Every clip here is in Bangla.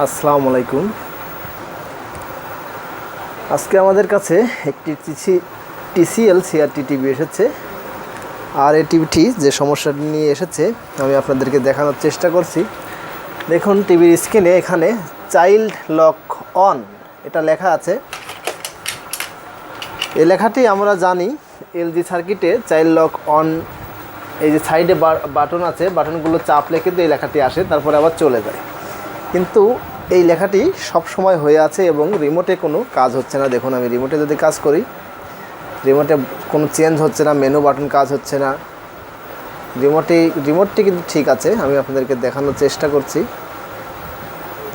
আসসালামু আলাইকুম। আজকে আমাদের কাছে একটি টিসিএল সিআরটি টিভি এসেছে। আর এই টিভিটি যে সমস্যাটি নিয়ে এসেছে আমি আপনাদেরকে দেখানোর চেষ্টা করছি। দেখুন টিভির স্ক্রিনে এখানে চাইল্ড লক অন এটা লেখা আছে। এই লেখাটি আমরা জানি এলজি সার্কিটে চাইল্ড লক অন, এই যে সাইডে বাটন আছে, বাটনগুলো চাপলে কিন্তু এই লেখাটি আসে, তারপরে আবার চলে যায়। কিন্তু এই লেখাটি সব সময় হয়ে আছে এবং রিমোটে কোনো কাজ হচ্ছে না। দেখুন আমি রিমোটে যদি কাজ করি, রিমোটে কোনো চেঞ্জ হচ্ছে না, মেনু বাটন কাজ হচ্ছে না। রিমোটটি কিন্তু ঠিক আছে, আমি আপনাদেরকে দেখানোর চেষ্টা করছি।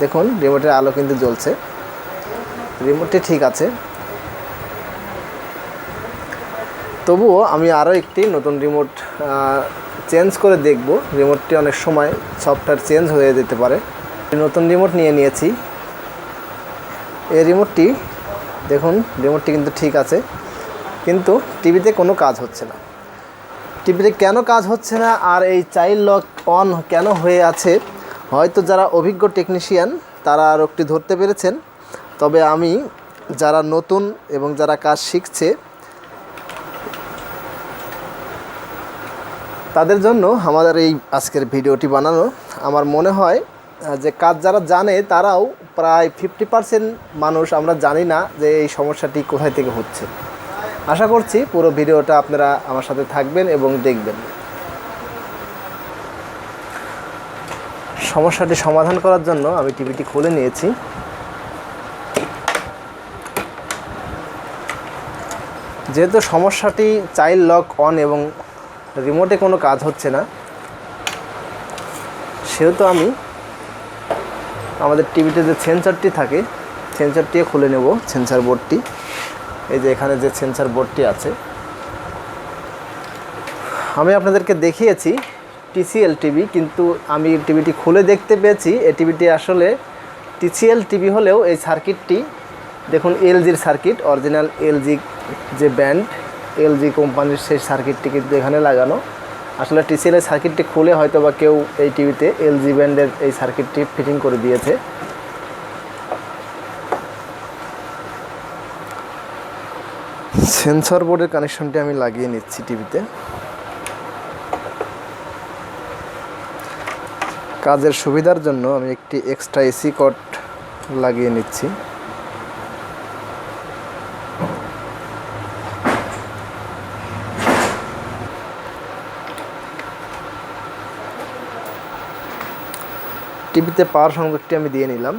দেখুন রিমোটের আলো কিন্তু জ্বলছে, রিমোটটি ঠিক আছে। তবুও আমি আরও একটি নতুন রিমোট চেঞ্জ করে দেখব। রিমোটটি অনেক সময় সফটওয়্যার চেঞ্জ হয়ে যেতে পারে। নতুন রিমোট নিয়ে নিয়েছি। এই রিমোটটি দেখুন, রিমোটটি কিন্তু ঠিক আছে, কিন্তু টিভিতে কোনো কাজ হচ্ছে না। টিভিতে কেন কাজ হচ্ছে না আর এই চাইল্ড লক অন কেন হয়ে আছে, হয়তো যারা অভিজ্ঞ টেকনিশিয়ান তারা রোগটি ধরতে পেরেছেন। তবে আমি যারা নতুন এবং যারা কাজ শিখছে তাদের জন্য আমাদের এই আজকের ভিডিওটি বানানো। আমার মনে হয় যে কাজ যারা জানে তারাও প্রায় 50% মানুষ আমরা জানি না যে এই সমস্যাটি কোথায় থেকে হচ্ছে। আশা করছি পুরো ভিডিওটা আপনারা আমার সাথে থাকবেন এবং দেখবেন। সমস্যাটি সমাধান করার জন্য আমি টিভিটি খুলে নিয়েছি। যেহেতু সমস্যাটি চাইল্ড লক অন এবং রিমোটে কোনো কাজ হচ্ছে না, সেহেতু আমি আমাদের টিভিতে যে সেন্সরটি থাকে সেন্সরটিও খুলে নেব। সেন্সর বোর্ডটি, এই যে এখানে যে সেন্সর বোর্ডটি আছে, আমি আপনাদেরকে দেখিয়েছি টিসিএল টিভি, কিন্তু আমি টিভিটি খুলে দেখতে পেয়েছি এই টিভিটি আসলে টিসিএল টিভি হলেও এই সার্কিটটি দেখুন এলজির সার্কিট, অরিজিনাল এলজি যে ব্র্যান্ড এলজি কোম্পানির সেই সার্কিটটি কিন্তু এখানে লাগানো। আসলে টিসিএলের সার্কিটটি খুলে হয়তো বা কেউ এই টিভিতে এলজি ব্র্যান্ডের এই সার্কিটটি ফিটিং করে দিয়েছে। সেন্সর বোর্ডের কানেকশনটি আমি লাগিয়ে নিচ্ছি টিভিতে। কাজের সুবিধার জন্য আমি একটি এক্সট্রা এসি কর্ড লাগিয়ে নিচ্ছি। টিভিতে পাওয়ার সংযোগটি আমি দিয়ে নিলাম।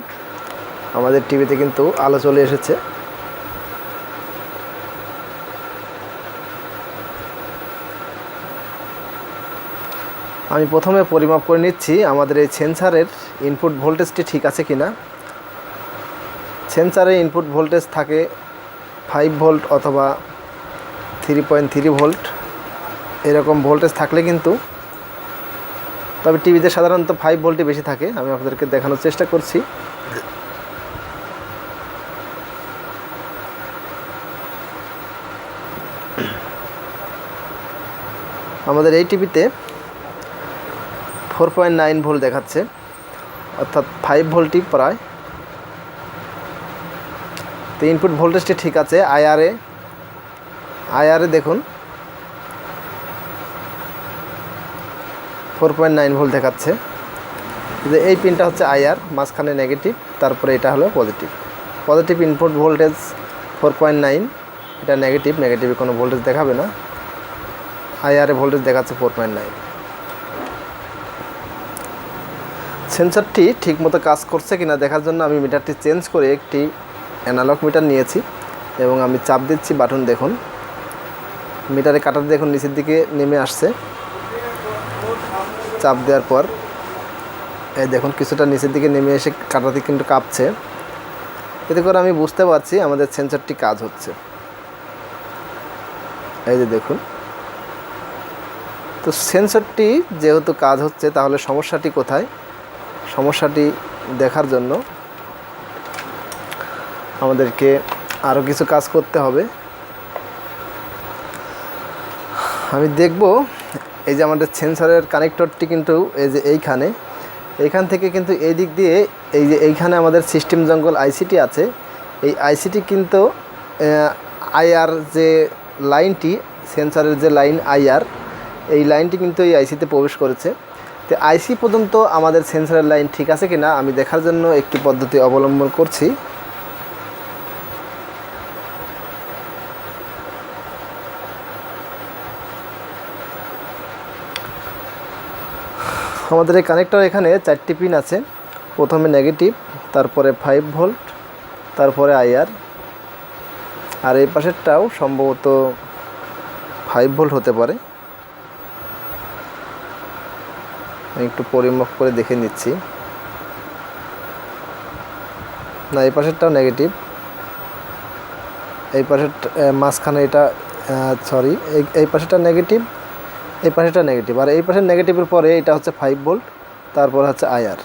আমাদের টিভিতে কিন্তু আলো চলে এসেছে। আমি প্রথমে পরিমাপ করে নিচ্ছি আমাদের এই সেন্সারের ইনপুট ভোল্টেজটি ঠিক আছে কিনা। সেন্সারে ইনপুট ভোল্টেজ থাকে 5 ভোল্ট অথবা 3.3 ভোল্ট, এরকম ভোল্টেজ থাকলে কিন্তু, তবে টিভিতে সাধারণত 5 ভোল্টই বেশি থাকে। আমি আপনাদেরকে দেখানোর চেষ্টা করছি। আমাদের এই টিভিতে 4.9 ভোল্ট দেখাচ্ছে, অর্থাৎ 5 ভোল্টই প্রায়। তো ইনপুট ভোল্টেজটি ঠিক আছে। আইআরএ দেখুন 4.9 ভোল্ট দেখাচ্ছে। যে এই পিনটা হচ্ছে আইআর, মাঝখানে নেগেটিভ, তারপরে এটা হলো পজিটিভ ইনপুট ভোল্টেজ 4.9, এটা নেগেটিভে কোনো ভোল্টেজ দেখাবে না। আইআরএ ভোল্টেজ দেখাচ্ছে 4.9। সেন্সরটি ঠিকমতো কাজ করছে কিনা দেখার জন্য আমি মিটারটি চেঞ্জ করে একটি অ্যানালগ মিটার নিয়েছি এবং আমি চাপ দিচ্ছি বাটন। দেখুন মিটারে কাটাতে দেখুন নিচের দিকে নেমে আসছে। চাপ দেওয়ার পর এই দেখুন কিছুটা নিচের দিকে নেমে এসে কাটাতে কিন্তু কাঁপছে। এতে করে আমি বুঝতে পারছি আমাদের সেন্সরটি কাজ হচ্ছে। এই যে দেখুন, তো সেন্সরটি যেহেতু কাজ হচ্ছে তাহলে সমস্যাটি কোথায়, সমস্যাটি দেখার জন্য আমাদেরকে আরও কিছু কাজ করতে হবে। আমি দেখব এই যে আমাদের সেন্সরের কানেক্টরটি কিন্তু এই যে এইখানে এইখান থেকে কিন্তু এই দিক দিয়ে এই যে এইখানে আমাদের সিস্টেম জঙ্গল আইসিটি আছে, এই আইসিটি কিন্তু আইআর যে লাইনটি, সেন্সরের যে লাইন আইআর, এই লাইনটি কিন্তু এই আইসিতে প্রবেশ করেছে। তো আইসি পর্যন্ত আমাদের সেন্সরের লাইন ঠিক আছে কি না আমি দেখার জন্য একটি পদ্ধতি অবলম্বন করছি। আমাদের এই কানেক্টর এখানে 4টি পিন আছে, প্রথমে নেগেটিভ, তারপরে 5 ভোল্ট, তারপরে আইআর, আর এই পাশেরটাও সম্ভবত 5 ভোল্ট হতে পারে। আমি একটু পরিমাপ করে দেখে নিচ্ছি। না, এই পাশেরটাও নেগেটিভ, এই পাশের মাঝখানে এটা সরি, এই পাশেরটা নেগেটিভ, এই পাশেরটা নেগেটিভ, আর এই পাশের নেগেটিভের পরে এটা হচ্ছে 5 ভোল্ট, তারপর হচ্ছে আইআর।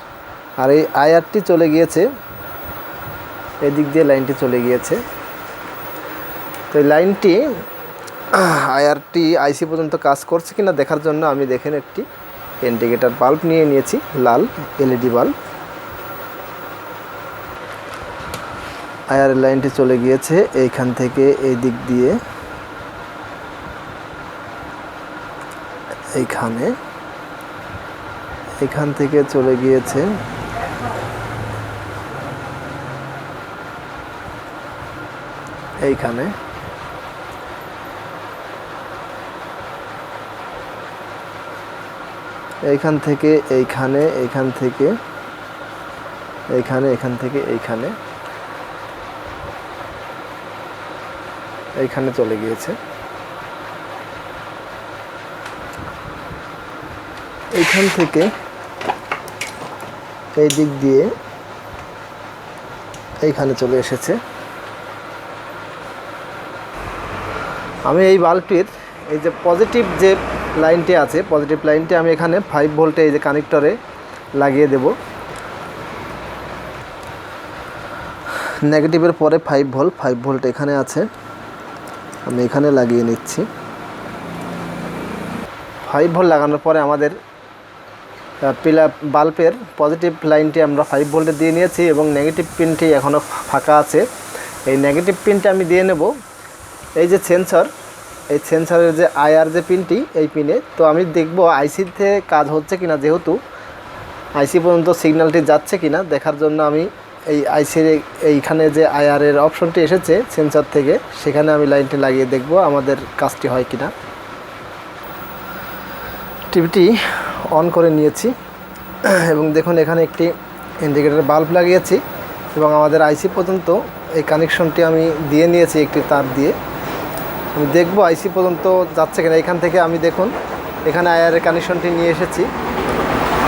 আর এই আইআরটি চলে গিয়েছে এই দিক দিয়ে, লাইনটি চলে গিয়েছে। তো এই লাইনটি আইআরটি আইসি পর্যন্ত কাজ করছে কিনা দেখার জন্য আমি দেখেন একটি ইন্ডিকেটর বাল্ব নিয়ে নিয়েছি, লাল এলইডি বাল্ব। আইআর লাইনটি চলে গিয়েছে এইখান থেকে এই দিক দিয়ে এইখানে, এখান থেকে চলে গিয়েছে এইখানে, এইখান থেকে এইখানে, এইখান থেকে এইখানে, এখান থেকে এইখানে, এইখানে চলে গিয়েছে। এইখান থেকে এই দিক দিয়ে এইখানে চলে এসেছে। আমি এই বাল্বটির এই যে পজিটিভ যে লাইনটি আছে, পজিটিভ লাইনটি আমি এখানে 5 ভোল্টে এই যে কানেক্টরে লাগিয়ে দেব। নেগেটিভের পরে 5 ভোল্ট এখানে আছে, আমি এখানে লাগিয়ে নিচ্ছি। 5 ভোল্ট লাগানোর পরে আমাদের বাল্বের পজিটিভ লাইনটি আমরা 5 ভোল্টে দিয়ে নিয়েছি এবং নেগেটিভ পিনটি এখনও ফাঁকা আছে। এই নেগেটিভ পিনটা আমি দিয়ে নেব এই যে সেন্সর, এই সেন্সরের যে আইআর যে পিনটি, এই পিনে। তো আমি দেখব আইসিতে কাজ হচ্ছে কিনা, যেহেতু আইসি পর্যন্ত সিগন্যালটি যাচ্ছে কিনা দেখার জন্য আমি এই আইসির এইখানে যে আইআরের অপশনটি এসেছে সেন্সর থেকে, সেখানে আমি লাইনটি লাগিয়ে দেখব আমাদের কাজটি হয় কিনা। টিভিটি অন করে নিয়েছি এবং দেখুন এখানে একটি ইন্ডিকেটর বাল্ব লাগিয়েছি এবং আমাদের আইসি পর্যন্ত এই কানেকশনটি আমি দিয়ে নিয়েছি একটি তার দিয়ে। আমি দেখব আইসি পর্যন্ত যাচ্ছে কিনা। এখান থেকে আমি দেখুন এখানে আইআরের কানেকশনটি নিয়ে এসেছি।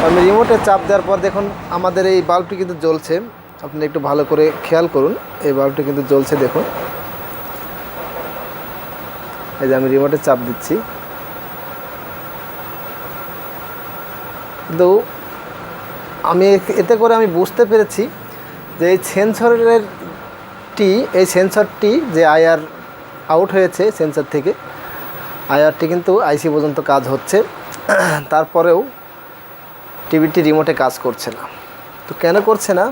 আমি রিমোটে চাপ দেওয়ার পর দেখুন আমাদের এই বাল্বটি কিন্তু জ্বলছে। আপনি একটু ভালো করে খেয়াল করুন, এই বাল্বটি কিন্তু জ্বলছে। দেখুন এই যে আমি রিমোটে চাপ দিচ্ছি, কিন্তু আমি এতে করে আমি বুঝতে পেরেছি যে এই সেন্সরটি যে আইআর আউট হয়েছে সেন্সর থেকে, আইআরটি কিন্তু আইসি পর্যন্ত কাজ হচ্ছে, তারপরেও টিভিটি রিমোটে কাজ করছে না। তো কেন করছে না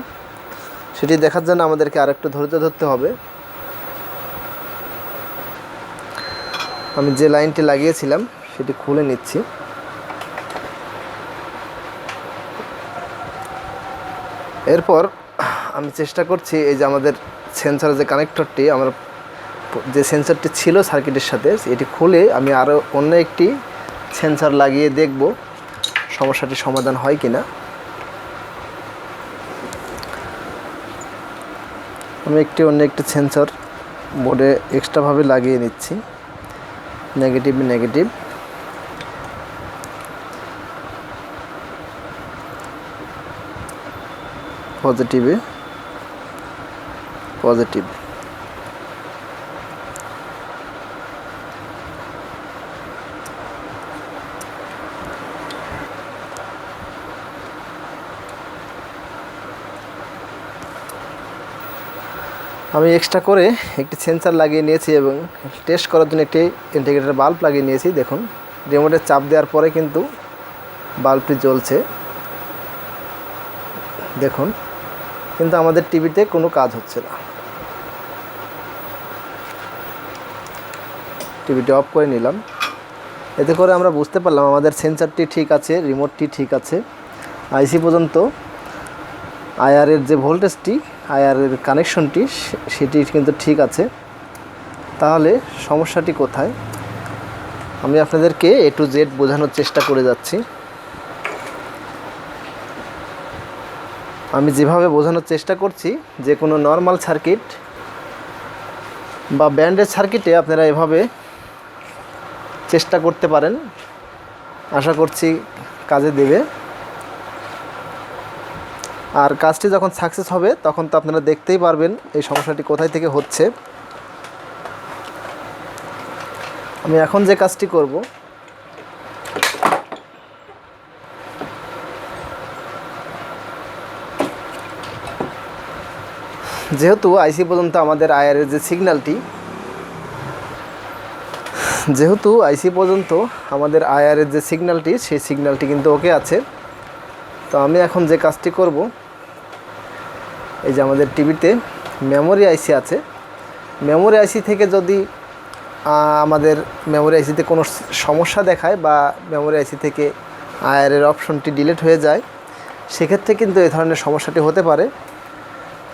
সেটি দেখার জন্য আমাদেরকে আরেকটু ধৈর্য ধরতে হবে। আমি যে লাইনটি লাগিয়েছিলাম সেটি খুলে নিচ্ছি। এরপর আমি চেষ্টা করছি এই যে আমাদের সেন্সরের যে কানেক্টরটি, আমার যে সেন্সরটি ছিল সার্কিটের সাথে, এটি খুলে আমি আরও অন্য একটি সেন্সর লাগিয়ে দেখব সমস্যাটি সমাধান হয় কিনা। আমি অন্য একটি সেন্সর বোর্ডে এক্সট্রাভাবে লাগিয়ে নিচ্ছি। নেগেটিভ পজিটিভে পজিটিভ। আমি এক্সট্রা করে একটি সেন্সর লাগিয়ে নিয়েছি এবং টেস্ট করার জন্য একটি ইন্ডিকেটর বাল্ব লাগিয়ে নিয়েছি। দেখুন রিমোটে চাপ দেওয়ার পরে কিন্তু বাল্বটি জ্বলছে। দেখুন, কিন্তু আমাদের টিভিতে কোনো কাজ হচ্ছে না। টিভিটি অফ করে নিলাম। এতে করে আমরা বুঝতে পারলাম আমাদের সেন্সারটি ঠিক আছে, রিমোটটি ঠিক আছে, আইসি পর্যন্ত আয়ারের যে ভোল্টেজটি, আয়ারের কানেকশনটি সেটি কিন্তু ঠিক আছে। তাহলে সমস্যাটি কোথায় আমি আপনাদেরকে A to Z বোঝানোর চেষ্টা করে যাচ্ছি। আমি যেভাবে বোঝানোর চেষ্টা করছি, যে কোনো নর্মাল সার্কিট বা ব্যান্ডের সার্কিটে আপনারা এভাবে চেষ্টা করতে পারেন, আশা করছি কাজে দেবে। আর কাজটি যখন সাকসেস হবে তখন তো আপনারা দেখতেই পারবেন এই সমস্যাটি কোথায় থেকে হচ্ছে। আমি এখন যে কাজটি করব, যেহেতু আইসি পর্যন্ত আমাদের আয়ারের যে সিগন্যালটি, সেই সিগন্যালটি কিন্তু ওকে আছে। তো আমি এখন যে কাজটি করব, এই যে আমাদের টিভিতে মেমোরি আইসি আছে, মেমোরি আইসি থেকে যদি আমাদের মেমোরি আইসিতে কোনো সমস্যা দেখায় বা মেমোরি আইসি থেকে আয়ারের অপশনটি ডিলিট হয়ে যায়, সেক্ষেত্রে কিন্তু এই ধরনের সমস্যাটি হতে পারে।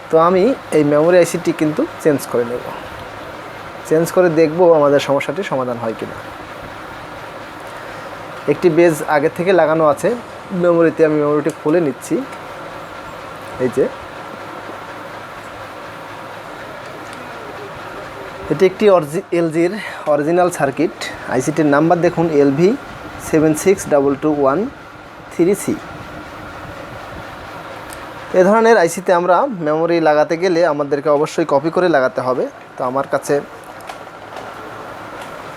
তো আমি এই মেমোরি আইসিটি কিন্তু চেঞ্জ করে নেব, চেঞ্জ করে দেখব আমাদের সমস্যাটি সমাধান হয় কিনা। একটি বেজ আগে থেকে লাগানো আছে মেমোরিতে, আমি মেমোরিটি খুলে নিচ্ছি। এই যে এটি একটি এলজির অরিজিনাল সার্কিট। আইসিটির নাম্বার দেখুন LV76221-3C। এ ধরনের আইসিতে আমরা মেমোরি লাগাতে গেলে আমাদেরকে অবশ্যই কপি করে লাগাতে হবে। তো আমার কাছে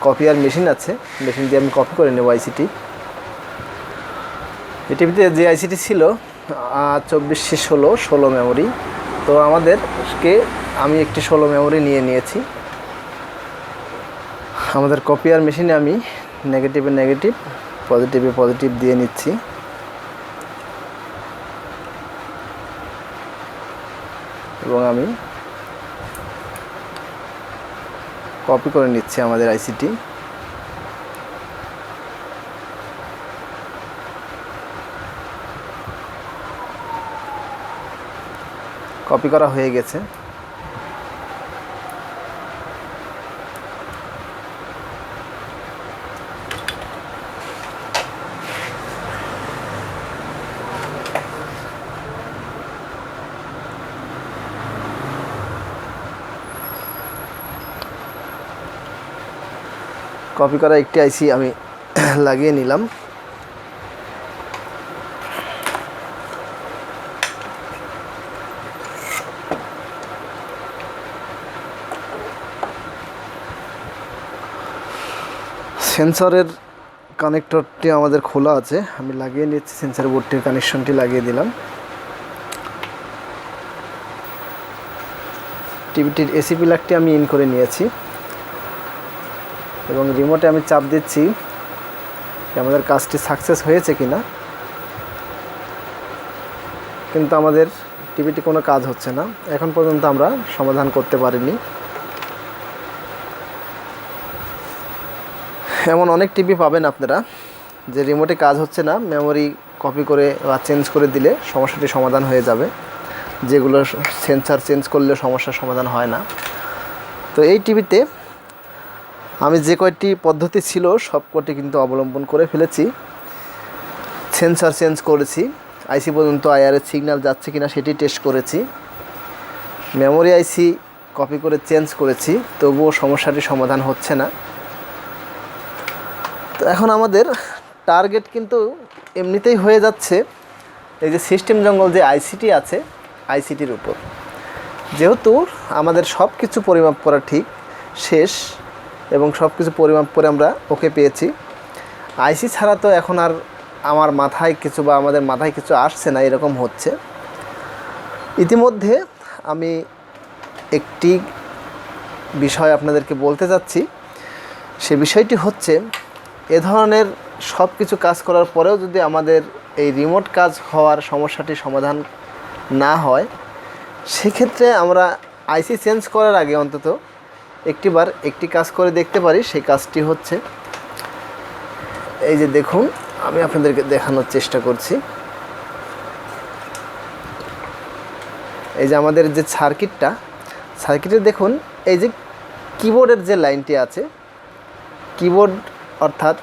কপিয়ার মেশিন আছে, মেশিন দিয়ে আমি কপি করে নেব আইসিটি। এটিতে যে আইসিটি ছিল 24/16 মেমোরি, তো আমাদেরকে আমি একটি 16 মেমোরি নিয়েছি। আমাদের কপিয়ার মেশিনে আমি নেগেটিভে নেগেটিভ, পজিটিভে পজিটিভ দিয়ে নিচ্ছি। এবং আমি কপি করে নিচ্ছি আমাদের আইসিটি। কপি করা হয়ে গেছে। কপি করা একটি আইসি আমি লাগিয়ে নিলাম। সেন্সরের কানেক্টরটি আমাদের খোলা আছে, আমি লাগিয়ে নিচ্ছি। সেন্সর বোর্ডটির কানেকশনটি লাগিয়ে দিলাম। টিভিটির এসি প্লাগটি আমি ইন করে নিয়েছি এবং রিমোটে আমি চাপ দিচ্ছি যে আমাদের কাজটি সাকসেস হয়েছে কিনা। কিন্তু আমাদের টিভিটি কোনো কাজ হচ্ছে না, এখন পর্যন্ত আমরা সমাধান করতে পারিনি। এমন অনেক টিভি পাবেন আপনারা যে রিমোটে কাজ হচ্ছে না, মেমোরি কপি করে বা চেঞ্জ করে দিলে সমস্যাটি সমাধান হয়ে যাবে, যেগুলো সেন্সর চেঞ্জ করলে সমস্যার সমাধান হয় না। তো এই টিভিতে আমি যে কয়টি পদ্ধতি ছিল সব কটি কিন্তু অবলম্বন করে ফেলেছি। সেন্সর চেঞ্জ করেছি, আইসি পর্যন্ত আয়ারের সিগন্যাল যাচ্ছে কিনা সেটি টেস্ট করেছি, মেমোরি আইসি কপি করে চেঞ্জ করেছি, তবুও সমস্যাটি সমাধান হচ্ছে না। তো এখন আমাদের টার্গেট কিন্তু এমনিতেই হয়ে যাচ্ছে এই যে সিস্টেম জঙ্গল যে আইসিটি আছে, আইসিটির উপর। যেহেতু আমাদের সব কিছু পরিমাপ করা ঠিক শেষ এবং সব কিছু পরিমাপ করে আমরা ওকে পেয়েছি, আইসি ছাড়া তো এখন আর আমার মাথায় কিছু বা আমাদের মাথায় কিছু আসছে না, এরকম হচ্ছে। ইতিমধ্যে আমি একটি বিষয় আপনাদেরকে বলতে যাচ্ছি, সে বিষয়টি হচ্ছে এ ধরনের সব কিছু কাজ করার পরেও যদি আমাদের এই রিমোট কাজ হওয়ার সমস্যাটি সমাধান না হয়, সেক্ষেত্রে আমরা আইসি চেঞ্জ করার আগে অন্তত একটি কাজ করে দেখতে পারি। সেই কাজটি হচ্ছে এই যে দেখুন, আমি আপনাদেরকে দেখানোর চেষ্টা করছি। এই যে আমাদের যে সার্কিটে দেখুন, এই যে কিবোর্ডের যে লাইনটি আছে, কিবোর্ড অর্থাৎ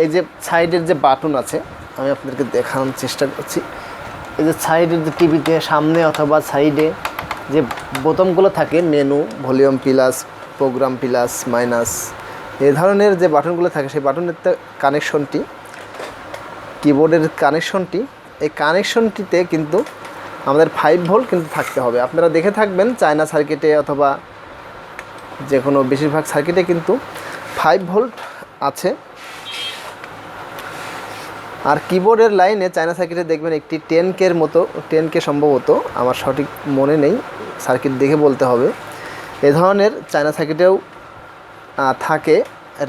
এই যে সাইডের যে বাটন আছে, আমি আপনাদেরকে দেখানোর চেষ্টা করছি। এই যে সাইডের যে টিভিতে সামনে অথবা সাইডে যে বোতামগুলো থাকে, menu, volume plus, programme plus minus, এই ধরনের যে বাটনগুলো থাকে, সেই বাটনের কানেকশনটি, কিবোর্ডের কানেকশনটি, এই কানেকশনটিতে কিন্তু আমাদের 5 ভোল্ট কিন্তু থাকতে হবে। আপনারা দেখে থাকবেন চায়না সার্কিটে অথবা যে কোনো বেশিরভাগ সার্কিটে কিন্তু 5 ভোল্ট আছে। আর কিবোর্ডের লাইনে চায়না সার্কিটে দেখবেন একটি 10K মতো, 10K সম্ভবত, আমার সঠিক মনে নেই, সার্কিট দেখে বলতে হবে। এ ধরনের চায়না সার্কিটেও থাকে,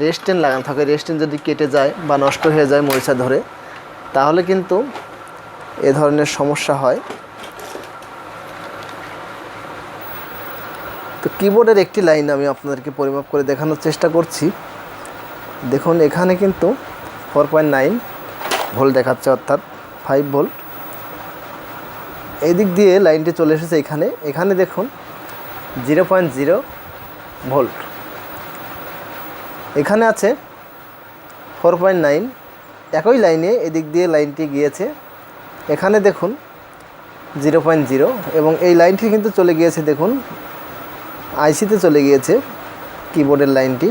রেস্টেন লাগানো থাকে। রেস্টেন যদি কেটে যায় বা নষ্ট হয়ে যায় মরিচা ধরে, তাহলে কিন্তু এ ধরনের সমস্যা হয়। তো কিবোর্ডের একটি লাইন আমি আপনাদেরকে পরিমাপ করে দেখানোর চেষ্টা করছি। দেখুন, এখানে কিন্তু 4.9 ভোল্ট দেখাচ্ছে, অর্থাৎ 5 ভোল্ট। এই দিক দিয়ে লাইনটি চলে এসেছে এখানে দেখুন 0.0 ভোল্ট। এখানে আছে 4.9, একই লাইনে এদিক দিয়ে লাইনটি গিয়েছে। এখানে দেখুন 0.0, এবং এই লাইনটি কিন্তু চলে গিয়েছে, দেখুন আইসিতে চলে গিয়েছে কিবোর্ডের লাইনটি।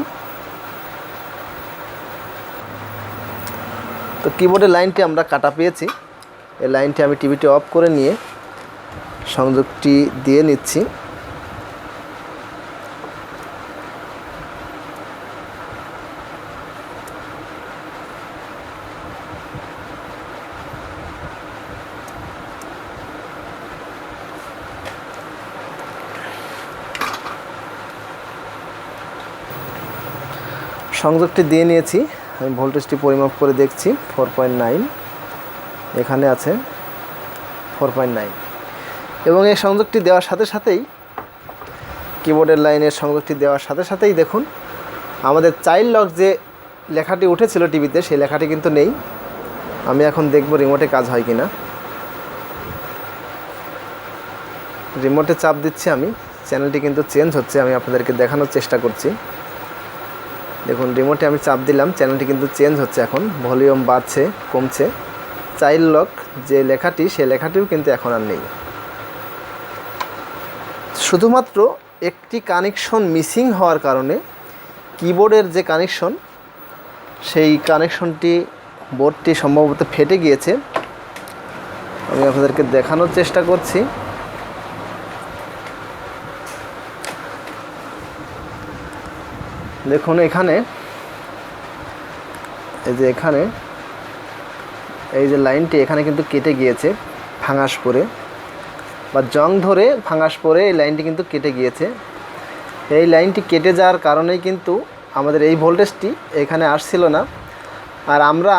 তো কিবোর্ডের লাইনটি আমরা কাটা পেয়েছি। এই লাইনটি আমি টিভিটি অফ করে নিয়ে সংযোগটি দিয়ে নিচ্ছি। সংযোগটি দিয়ে নিয়েছি। আমি ভোল্টেজটি পরিমাপ করে দেখছি, 4.9, এখানে আছে 4.9। এবং এই সংযোগটি দেওয়ার সাথে সাথেই, কিবোর্ডের লাইনের সংযোগটি দেওয়ার সাথে সাথেই দেখুন আমাদের চাইল্ড লক যে লেখাটি উঠেছিল টিভিতে, সেই লেখাটি কিন্তু নেই। আমি এখন দেখব রিমোটে কাজ হয় কিনা। রিমোটে চাপ দিচ্ছি আমি, চ্যানেলটি কিন্তু চেঞ্জ হচ্ছে, আমি আপনাদেরকে দেখানোর চেষ্টা করছি। দেখুন, রিমোটে আমি চাপ দিলাম, চ্যানেলটি কিন্তু চেঞ্জ হচ্ছে, এখন ভলিউম বাড়ছে কমছে। চাইল্ড লক যে লেখাটি, সেই লেখাটিও কিন্তু এখন আর নেই। শুধুমাত্র একটি কানেকশন মিসিং হওয়ার কারণে কিবোর্ডের যে কানেকশন, সেই কানেকশনটি, বোর্ডটি সম্ভবত ফেটে গিয়েছে। আমি আপনাদেরকে দেখানোর চেষ্টা করছি। দেখুন, এখানে এই যে লাইনটি এখানে কিন্তু কেটে গিয়েছে, ফাঙ্গাস পরে বা জং ধরে ফাঙ্গাস পরে এই লাইনটি কিন্তু কেটে গিয়েছে। এই লাইনটি কেটে যাওয়ার কারণেই কিন্তু আমাদের এই ভোল্টেজটি এখানে আসছিল না। আর আমরা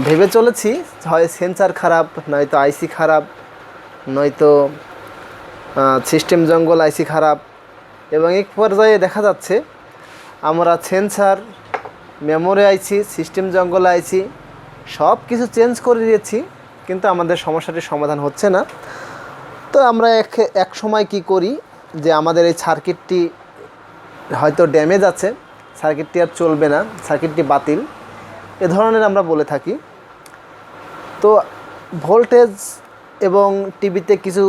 ভেবে চলেছি হয় সেন্সার খারাপ, নয়তো আইসি খারাপ, নয়তো সিস্টেম জঙ্গল আইসি খারাপ। এবং এক পর্যায়ে দেখা যাচ্ছে আমরা সেন্সার, মেমোরি আইসি, সিস্টেম জঙ্গল আইসি সব কিছু চেঞ্জ করে দিয়েছি, কিন্তু আমাদের সমস্যাটির সমাধান হচ্ছে না। তো আমরা এক সময় কি করি, যে আমাদের এই সার্কিটটি হয়তো ড্যামেজ আছে, সার্কিটটি আর চলবে না, সার্কিটটি বাতিল, এ ধরনের আমরা বলে থাকি। তো ভোল্টেজ এবং টিভিতে কিছু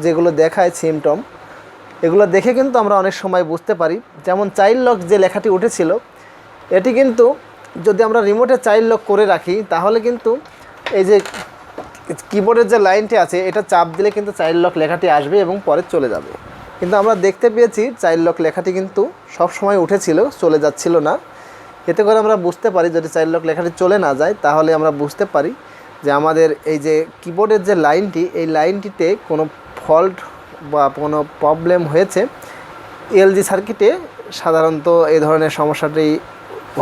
যেগুলো দেখায় সিমটম, এগুলো দেখে কিন্তু আমরা অনেক সময় বুঝতে পারি। যেমন চাইল্ড লক যে লেখাটি উঠেছিল, এটি কিন্তু যদি আমরা রিমোটে চাইল্ড লক করে রাখি, তাহলে কিন্তু এই যে কিবোর্ডের যে লাইনটি আছে, এটা চাপ দিলে কিন্তু চাইল্ড লক লেখাটি আসবে এবং পরে চলে যাবে। কিন্তু আমরা দেখতে পেয়েছি চাইল্ড লক লেখাটি কিন্তু সব সময় উঠেছিল, চলে যাচ্ছিল না। এতে করে আমরা বুঝতে পারি, যদি চাইল্ড লক লেখাটি চলে না যায়, তাহলে আমরা বুঝতে পারি যে আমাদের এই যে কিবোর্ডের যে লাইনটি, এই লাইনটিতে কোনো ফল্ট বা কোনো প্রবলেম হয়েছে। এলজি সার্কিটে সাধারণত এই ধরনের সমস্যাটি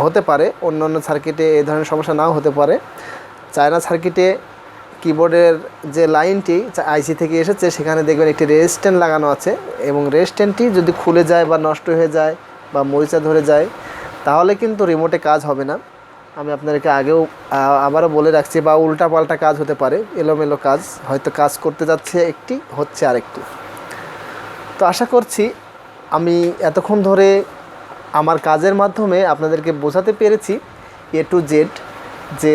হতে পারে, অন্য সার্কিটে এই ধরনের সমস্যা নাও হতে পারে। চায়না সার্কিটে কিবোর্ডের যে লাইনটি আইসি থেকে এসেছে সেখানে দেখবেন একটি রেজিস্ট্যান্ট লাগানো আছে, এবং রেজিস্ট্যান্টটি যদি খুলে যায় বা নষ্ট হয়ে যায় বা মরিচা ধরে যায় তাহলে কিন্তু রিমোটে কাজ হবে না। আমি আপনাদেরকে আগেও আবারও বলে রাখছি, বা উল্টাপাল্টা কাজ হতে পারে, এলোমেলো কাজ, হয়তো কাজ করতে যাচ্ছে একটি, হচ্ছে আরেকটি। তো আশা করছি আমি এতক্ষণ ধরে আমার কাজের মাধ্যমে আপনাদেরকে বোঝাতে পেরেছি A to Z যে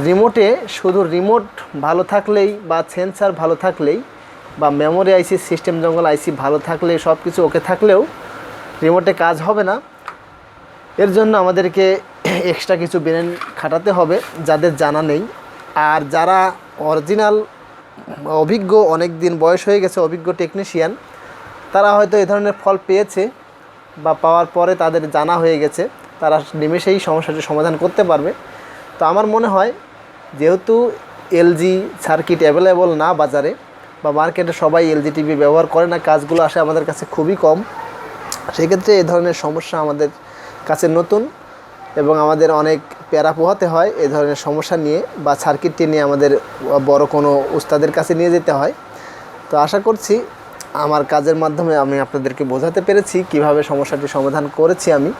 রিমোটে শুধু রিমোট ভালো থাকলেই বা সেন্সার ভালো থাকলেই বা মেমোরি আইসি, সিস্টেম জঙ্গল আইসি ভালো থাকলে, সব কিছু ওকে থাকলেও রিমোটে কাজ হবে না। এর জন্য আমাদেরকে এক্সট্রা কিছু ব্রেন খাটাতে হবে যাদের জানা নেই। আর যারা অরিজিনাল অভিজ্ঞ, অনেক দিন বয়স হয়ে গেছে, অভিজ্ঞ টেকনিশিয়ান, তারা হয়তো এ ধরনের ফল পেয়েছে বা পাওয়ার পরে তাদের জানা হয়ে গেছে, তারা নিমেষেই সমস্যাটি সমাধান করতে পারবে। তো আমার মনে হয় যেহেতু এলজি সার্কিট অ্যাভেলেবল না বাজারে বা মার্কেটে, সবাই এলজি টিভি ব্যবহার করে না, কাজগুলো আসে আমাদের কাছে খুবই কম, সেক্ষেত্রে এই ধরনের সমস্যা আমাদের কাছে নতুন এবং আমাদের অনেক প্যারা পোহাতে হয় এই ধরনের সমস্যা নিয়ে, বা সার্কিটটি নিয়ে আমাদের বড় কোনো উস্তাদের কাছে নিয়ে যেতে হয়। তো আশা করছি আমার কাজের মাধ্যমে আমি আপনাদেরকে বোঝাতে পেরেছি কিভাবে সমস্যাটি সমাধান করেছি। আমি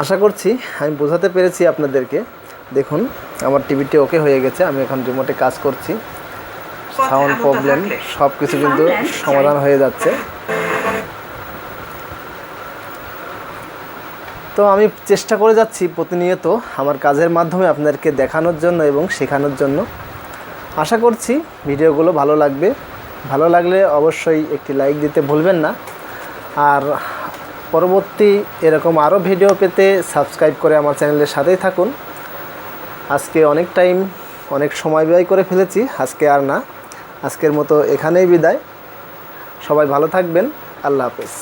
আশা করছি আমি বোঝাতে পেরেছি আপনাদেরকে। দেখুন আমার টিভিটি ওকে হয়ে গেছে, আমি এখন রিমোটে কাজ করছি, সাউন্ড প্রবলেম সব কিছু কিন্তু সমাধান হয়ে যাচ্ছে। তো আমি চেষ্টা করে যাচ্ছি প্রতিনিয়ত আমার কাজের মাধ্যমে আপনাদেরকে দেখানোর জন্য এবং শেখানোর জন্য। আশা করছি ভিডিওগুলো ভালো লাগবে। ভালো লাগলে অবশ্যই একটি লাইক দিতে ভুলবেন না। আর পরবর্তী এরকম আরও ভিডিও পেতে সাবস্ক্রাইব করে আমার চ্যানেলের সাথেই থাকুন। আজকে অনেক সময় ব্যয় করে ফেলেছি, আজকে আর না, আজকের মতো এখানেই বিদায়। সবাই ভালো থাকবেন, আল্লাহ হাফেজ।